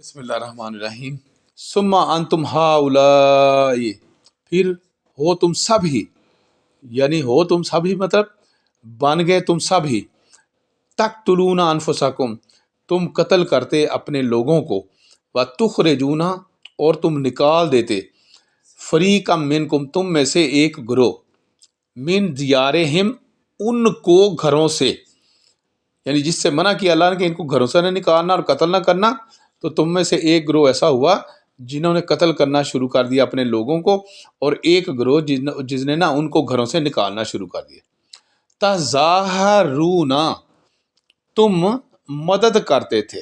بسم اللہ الرحمن الرحیم۔ ثم انتم ہؤلاء، پھر ہو تم سب ہی، یعنی ہو تم سب ہی مطلب بن گئے تم سب ہی، تقتلون انفسکم، تم قتل کرتے اپنے لوگوں کو، وتخرجون، اور تم نکال دیتے، فریقا منکم، تم میں سے ایک گروہ، من دیارہم، ان کو گھروں سے، یعنی جس سے منع کیا اللہ نے کہ ان کو گھروں سے نہ نکالنا اور قتل نہ کرنا، تو تم میں سے ایک گروہ ایسا ہوا جنہوں نے قتل کرنا شروع کر دیا اپنے لوگوں کو، اور ایک گروہ جس نے نا ان کو گھروں سے نکالنا شروع کر دیا۔ تظاہرون، تم مدد کرتے تھے۔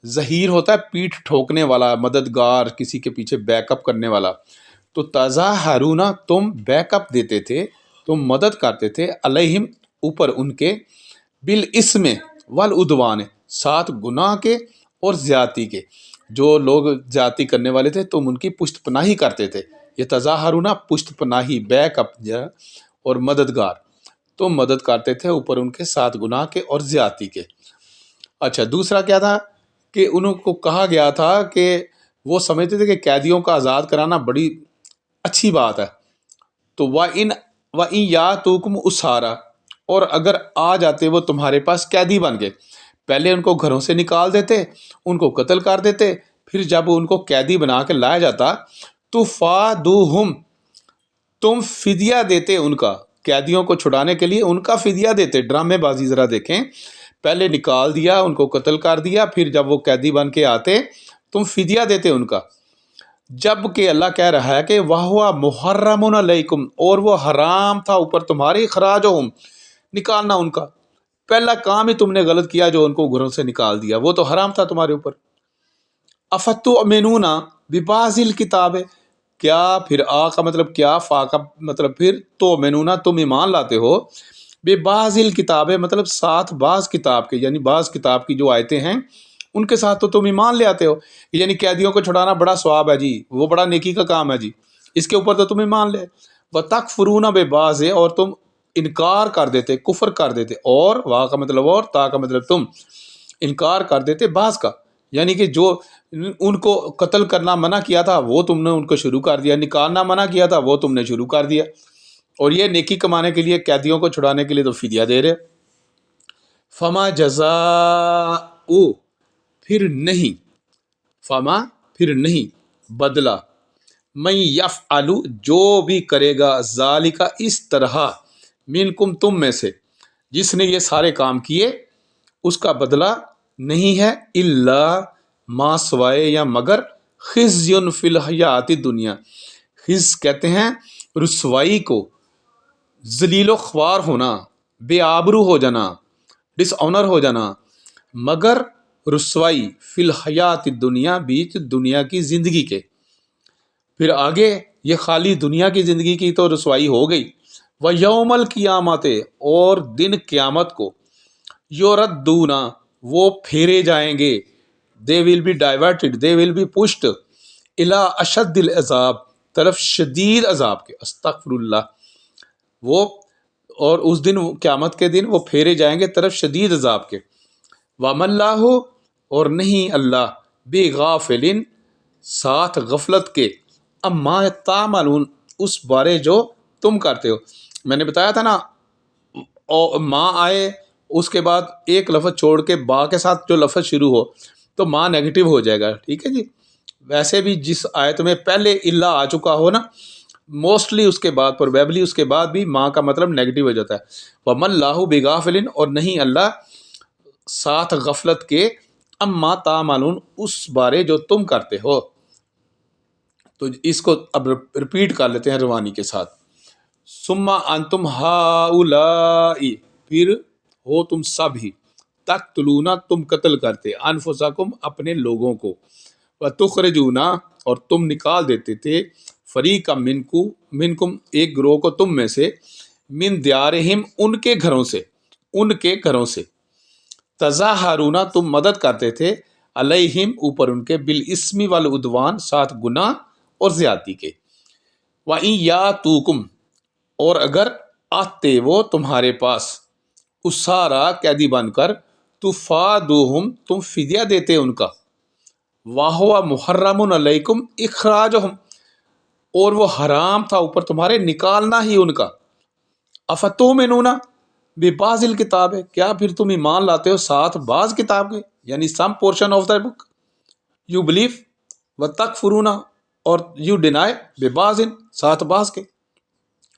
ظہیر ہوتا ہے پیٹھ ٹھوکنے والا، مددگار، کسی کے پیچھے بیک اپ کرنے والا۔ تو تظاہرون، تم بیک اپ دیتے تھے، تم مدد کرتے تھے، علیہم، اوپر ان کے، بالاسم والعدوان، ساتھ گناہ کے اور زیادتی کے۔ جو لوگ زیادتی کرنے والے تھے تم ان کی پشت پناہی کرتے تھے۔ یہ تظاہرون، پشت پناہی، بیک اپ اور مددگار، تم مدد کرتے تھے اوپر ان کے، ساتھ گناہ کے اور زیادتی کے۔ اچھا، دوسرا کیا تھا کہ انہوں کو کہا گیا تھا کہ وہ سمجھتے تھے کہ قیدیوں کا آزاد کرانا بڑی اچھی بات ہے، تو وَإِن يَأْتُوكُمْ أُسَارَىٰ، اور اگر آ جاتے وہ تمہارے پاس قیدی بن کے، پہلے ان کو گھروں سے نکال دیتے، ان کو قتل کر دیتے، پھر جب ان کو قیدی بنا کے لایا جاتا تو فادوہم، تم فدیہ دیتے ان کا، قیدیوں کو چھڑانے کے لیے ان کا فدیہ دیتے۔ ڈرامے بازی ذرا دیکھیں، پہلے نکال دیا، ان کو قتل کر دیا، پھر جب وہ قیدی بن کے آتے تم فدیہ دیتے ان کا، جب کہ اللہ کہہ رہا ہے کہ وَهُوَ مُحَرَّمٌ عَلَيْكُمْ، اور وہ حرام تھا اوپر تمہاری، اخراجہم، نکالنا ان کا۔ پہلا کام ہی تم نے غلط کیا جو ان کو گھروں سے نکال دیا، وہ تو حرام تھا تمہارے اوپر۔ افتؤمنون ببعض الکتاب، کیا پھر آ کا مطلب کیا، فا کا مطلب پھر، تؤمنون، تم ایمان لاتے ہو، ببعض الکتاب مطلب ساتھ بعض کتاب کے، یعنی بعض کتاب کی جو آیتیں ہیں ان کے ساتھ تو تم ایمان لے آتے ہو، یعنی قیدیوں کو چھڑانا بڑا ثواب ہے جی، وہ بڑا نیکی کا کام ہے جی، اس کے اوپر تو تم ایمان لے۔ وَتَكْفُرُونَ بِبَعْضٍ، اور تم انکار کر دیتے، کفر کر دیتے، اور وا کا مطلب اور، تا کا مطلب تم، انکار کر دیتے بعض کا، یعنی کہ جو ان کو قتل کرنا منع کیا تھا وہ تم نے ان کو شروع کر دیا، نکالنا منع کیا تھا وہ تم نے شروع کر دیا، اور یہ نیکی کمانے کے لیے، قیدیوں کو چھڑانے کے لیے تو فدیہ دے رہے۔ فما جزاء، پھر نہیں، فما پھر نہیں، بدلہ، من یفعل، جو بھی کرے گا، ذالک اس طرح، منکم تم میں سے، جس نے یہ سارے کام کیے، اس کا بدلہ نہیں ہے، الا ما، سوائے یا مگر، خزی فی الحیات الدنیا، خز کہتے ہیں رسوائی کو، ذلیل و خوار ہونا، بے آبرو ہو جانا، ڈس آنر ہو جانا، مگر رسوائی، فی الحیات الدنیا، بیچ دنیا کی زندگی کے۔ پھر آگے یہ خالی دنیا کی زندگی کی تو رسوائی ہو گئی، وَيَوْمَ الْقِيَامَةِ، اور دن قیامت کو، یُرَدُّونَ، وہ پھیرے جائیں گے، they will be diverted, they will be pushed، الی اشد العذاب، طرف شدید عذاب کے، استغفر اللہ، وہ، اور اس دن قیامت کے دن وہ پھیرے جائیں گے طرف شدید عذاب کے۔ وَمَا اللَّهُ، اور نہیں اللہ، بِغَافِلٍ، ساتھ غفلت کے، اما تعملون، اس بارے جو تم کرتے ہو۔ میں نے بتایا تھا نا، ماں آئے اس کے بعد ایک لفظ چھوڑ کے با کے ساتھ جو لفظ شروع ہو تو ماں نیگیٹو ہو جائے گا، ٹھیک ہے جی۔ ویسے بھی جس آیت میں پہلے اللہ آ چکا ہو نا، موسٹلی اس کے بعد، پروبیبلی اس کے بعد بھی ماں کا مطلب نیگیٹو ہو جاتا ہے۔ وَمَا اللَّهُ بِغَافِلٍ، اور نہیں اللہ ساتھ غفلت کے، اما تعملون، اس بارے جو تم کرتے ہو۔ تو اس کو اب ریپیٹ کر لیتے ہیں روانی کے ساتھ۔ ثم انتم ہؤلاء، پھر ہو تم سب ہی، تقتلون، تم قتل کرتے، انفسکم، اپنے لوگوں کو، وتخرجون، اور تم نکال دیتے تھے، فریقا منکم، ایک گروہ کو تم میں سے، من دیارہم، ان کے گھروں سے، ان کے گھروں سے، تظاہرون، تم مدد کرتے تھے، علیہم، اوپر ان کے، بالاسم والعدوان، ساتھ گناہ اور زیادتی کے۔ وَإِن یَأْتُوکُمْ، اور اگر آتے وہ تمہارے پاس، اسارا، قیدی بن کر، تفادوہم، تم فدیہ دیتے ان کا، واہوا محرم علیکم اخراجہم، اور وہ حرام تھا اوپر تمہارے نکالنا ہی ان کا. افتؤمنون ببعض الکتاب، کیا پھر تم ایمان لاتے ہو ساتھ بعض کتاب کے، یعنی some portion of the book. You believe وتکفرون، اور یو ڈینائی ببعض، ساتھ بعض کے،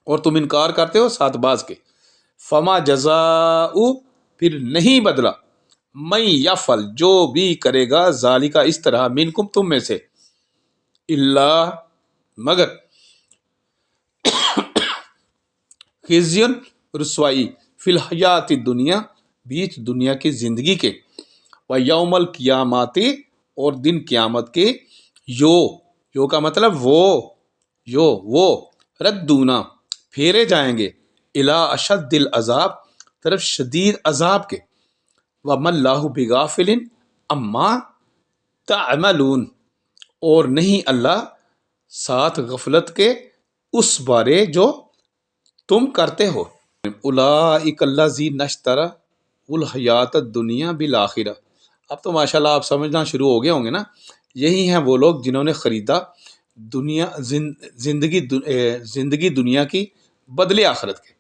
اور تم انکار کرتے ہو ساتھ بعض کے. فما جزاؤ، پھر نہیں بدلا، من یفعل، جو بھی کرے گا، ذالک اس طرح، منکم تم میں سے، الا مگر، خزی رسوائی، فی الحیات دنیا، بیچ دنیا کی زندگی کے، و یوم القیامات، اور دن قیامت کے، یو کا مطلب وہ ردونا، پھیرے جائیں گے، الی اشد العذاب، طرف شدید عذاب کے، وما اللہ بغافل اما تعملون، اور نہیں اللہ ساتھ غفلت کے اس بارے جو تم کرتے ہو. اولئک الذین اشتروا الحیات الدنیا بالآخرہ. اب تو ماشاءاللہ آپ سمجھنا شروع ہو گئے ہوں گے نا. یہی ہیں وہ لوگ جنہوں نے خریدا زندگی دنیا کی بدلے آخرت کے.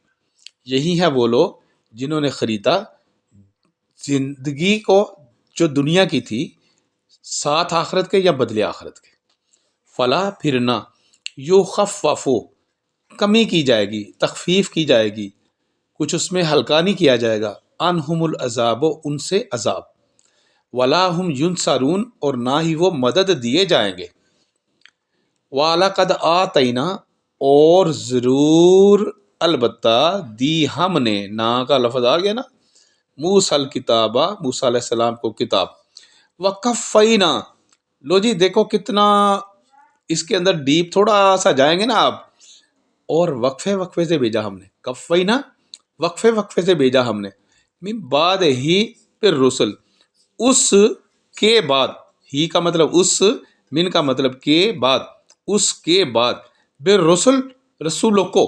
یہی ہیں وہ لوگ جنہوں نے خریدا زندگی کو جو دنیا کی تھی ساتھ آخرت کے یا بدلے آخرت کے. فلا، پھر نہ، یخففو، کمی کی جائے گی، تخفیف کی جائے گی، کچھ اس میں ہلکا نہیں کیا جائے گا، عنہم العذاب، ان سے عذاب، ولا ہم ینصرون، اور نہ ہی وہ مدد دیے جائیں گے. وَلَقَدْ آتَيْنَا، اور ضرور البتہ دی ہم نے، نا کا لفظ آ گیا نا، موسیٰ الکتابہ، موسیٰ علیہ السلام کو کتاب. وَقَفَّيْنَا، لو جی دیکھو کتنا اس کے اندر ڈیپ تھوڑا سا جائیں گے نا آپ، اور وقفے سے بھیجا ہم نے، کفینا، وقفے سے بھیجا ہم نے، من بعد ہی، پھر رسل، اس کے بعد، ہی کا مطلب اس، من کا مطلب کے بعد، اس کے بعد، بالرسل، رسولوں کو.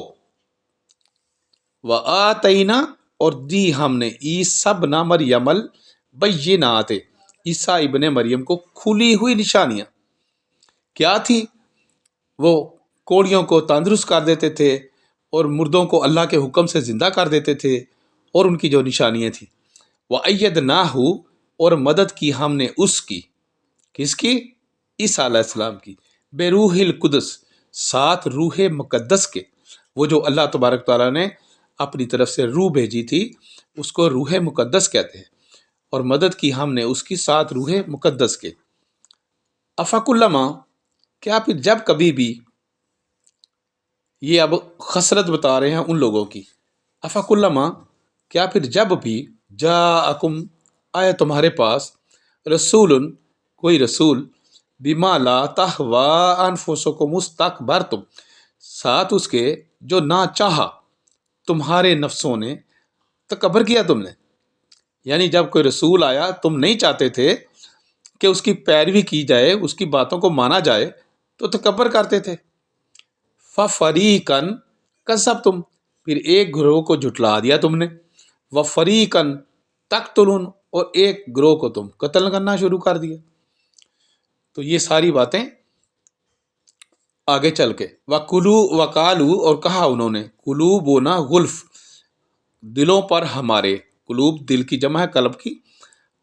وآتینا، اور دی ہم نے، عیسی ابن مریم البینات، عیسیٰ ابن مریم کو کھلی ہوئی نشانیاں. کیا تھی؟ وہ کوڑیوں کو تندرست کر دیتے تھے، اور مردوں کو اللہ کے حکم سے زندہ کر دیتے تھے، اور ان کی جو نشانیاں تھیں. وَأَيَّدْنَاهُ، اور مدد کی ہم نے اس کی، کس کی؟ عیسیٰ علیہ السلام کی، بروح القدس، ساتھ روح مقدس کے. وہ جو اللہ تبارک تعالیٰ نے اپنی طرف سے روح بھیجی تھی اس کو روح مقدس کہتے ہیں، اور مدد کی ہم نے اس کی ساتھ روح مقدس کے. افکلما، کیا پھر جب کبھی بھی، یہ اب خسرت بتا رہے ہیں ان لوگوں کی. افکلما، کیا پھر جب بھی، جاءکم، آیا تمہارے پاس، رسول، کوئی رسول، بما لا تہوی انفسکم، استکبرتم، ساتھ اس کے جو نہ چاہا تمہارے نفسوں نے، تکبر کیا تم نے. یعنی جب کوئی رسول آیا تم نہیں چاہتے تھے کہ اس کی پیروی کی جائے، اس کی باتوں کو مانا جائے، تو تکبر کرتے تھے. فَفَرِيقًا كَذَّبْتُمْ، پھر ایک گروہ کو جھٹلا دیا تم نے. وَفَرِيقًا تَقْتُلُونَ، اور ایک گروہ کو تم قتل کرنا شروع کر دیا. تو یہ ساری باتیں آگے چل کے. وَقُلُوا، وَقَالُوا، اور کہا انہوں نے، قُلُوبُنَا غُلْف، دلوں پر ہمارے، قلوب دل کی جمع ہے، قلب کی،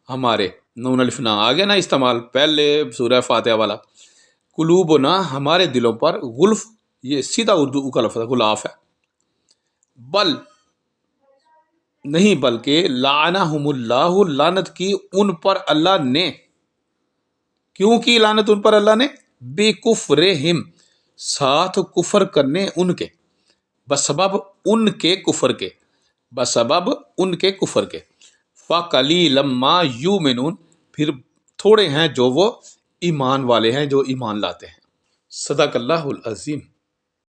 ہمارے، نون الف نا آ گیا نا استعمال، پہلے سورہ فاتحہ والا. قلوبنا، ہمارے دلوں پر، غلف، یہ سیدھا اردو کا لفظ ہے، غلاف ہے. بل، نہیں بلکہ، لعنہم اللہ، لعنت کی ان پر اللہ نے. کیوں کی لعنت ان پر اللہ نے؟ بکفرہم، ساتھ کفر کرنے ان کے، بسبب ان کے کفر کے، بسبب ان کے کفر کے. فَقَلِيلًا مَا يُؤْمِنُونَ، پھر تھوڑے ہیں جو وہ ایمان والے ہیں، جو ایمان لاتے ہیں. صدق اللہ العظیم.